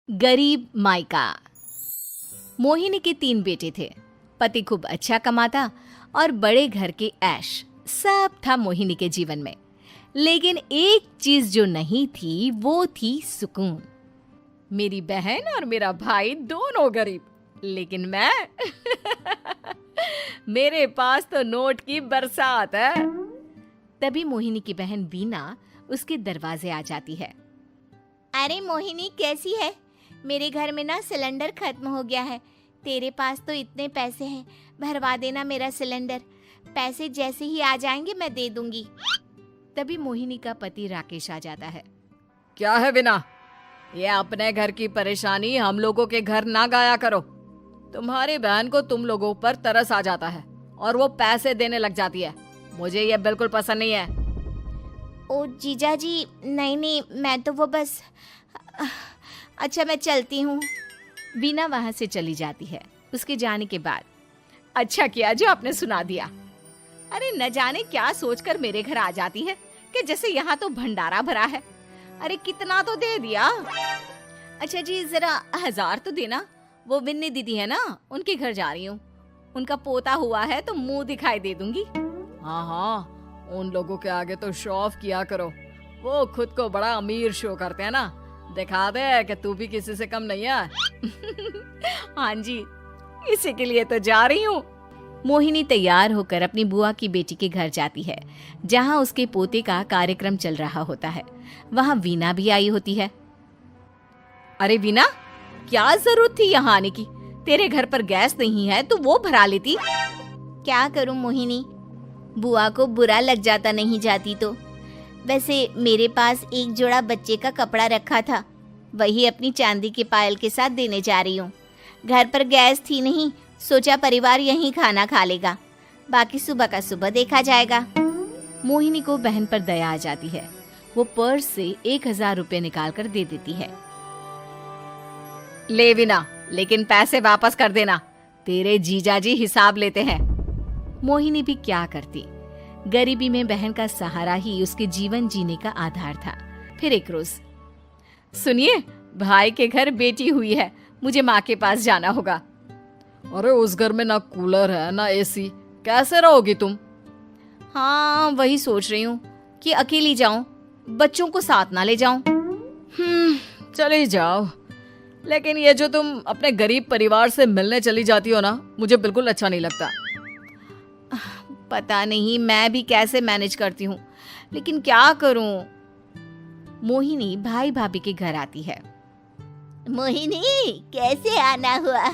गरीब मायका। मोहिनी के 3 बेटे थे। पति खूब अच्छा कमाता और बड़े घर के ऐश सब था मोहिनी के जीवन में। लेकिन एक चीज जो नहीं थी वो थी सुकून। मेरी बहन और मेरा भाई दोनों गरीब, लेकिन मैं मेरे पास तो नोट की बरसात है। तभी मोहिनी की बहन वीना उसके दरवाजे आ जाती है। अरे मोहिनी, कैसी है? मेरे घर में ना सिलेंडर खत्म हो गया है। तेरे पास तो इतने पैसे हैं, भरवा देना मेरा सिलेंडर। पैसे जैसे ही आ जाएंगे मैं दे दूंगी। तभी मोहिनी का पति राकेश आ जाता है। क्या है विना, ये अपने घर की परेशानी हम लोगों के घर ना गाया करो। तुम्हारी बहन को तुम लोगों पर तरस आ जाता है और वो पैसे देने लग जाती है। मुझे ये बिल्कुल पसंद नहीं है। ओ जीजा जी, नहीं, मैं तो वो बस अच्छा, मैं चलती हूँ। वीना वहां से चली जाती है। उसके जाने के बाद अच्छा किया जो आपने सुना दिया। अरे न जाने क्या सोचकर मेरे घर आ जाती है कि जैसे यहाँ तो भंडारा भरा है। अरे कितना तो दे दिया। अच्छा जी, जरा 1000 तो देना। वो बिन्नी दीदी है ना, उनके घर जा रही हूँ। उनका पोता हुआ है तो मुंह दिखाई दे दूंगी। हाँ, उन लोगों के आगे तो शो ऑफ किया करो। वो खुद को बड़ा अमीर शो करते हैं ना, दिखा दे कि तू भी किसी से कम नहीं है। हाँ जी, इसी के लिए तो जा रही हूँ। मोहिनी तैयार होकर अपनी बुआ की बेटी के घर जाती है, जहाँ उसके पोते का कार्यक्रम चल रहा होता है। वहाँ वीना भी आई होती है। अरे वीना, क्या जरूरत थी यहाँ आने की? तेरे घर पर गैस नहीं है तो वो भरा लेती। क्या करूँ मोहिनी, बुआ को बुरा लग जाता नहीं जाती तो। वैसे मेरे पास एक जोड़ा बच्चे का कपड़ा रखा था, वही अपनी चांदी के पायल के साथ देने जा रही हूँ। घर पर गैस थी नहीं, सोचा परिवार यहीं खाना खा लेगा, बाकी सुबह का सुबह देखा जाएगा। मोहिनी को बहन पर दया आ जाती है। वो पर्स से 1000 रुपए निकाल कर दे देती है। ले विना, लेकिन पैसे वापस कर देना, तेरे जीजाजी हिसाब लेते हैं। मोहिनी भी क्या करती, गरीबी में बहन का सहारा ही उसके जीवन जीने का आधार था। फिर एक रोज, सुनिए, भाई के घर बेटी हुई है, मुझे माँ के पास जाना होगा। अरे उस घर में ना कूलर है ना एसी, कैसे रहोगी तुम? हाँ, वही सोच रही हूँ कि अकेली जाऊं, बच्चों को साथ ना ले जाऊं। चली जाओ, लेकिन ये जो तुम अपने गरीब परिवार से मिलने चली जाती हो ना, मुझे बिल्कुल अच्छा नहीं लगता। पता नहीं मैं भी कैसे मैनेज करती हूँ, लेकिन क्या करूँ। मोहिनी भाई भाभी के घर आती है। मोहिनी, कैसे आना हुआ?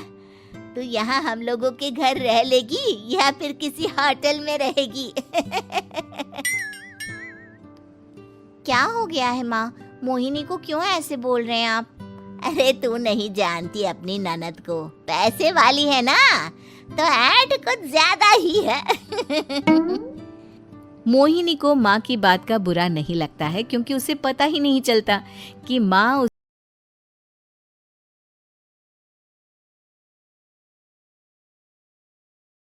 तू यहाँ हम लोगों के घर रह लेगी या फिर किसी होटल में रहेगी? क्या हो गया है माँ? मोहिनी को क्यों ऐसे बोल रहे हैं आप? अरे तू नहीं जानती अपनी ननद को, पैसे वाली है ना, तो ऐड कुछ ज्यादा ही है। मोहिनी को माँ की बात का बुरा नहीं लगता है, क्योंकि उसे पता ही नहीं चलता कि माँ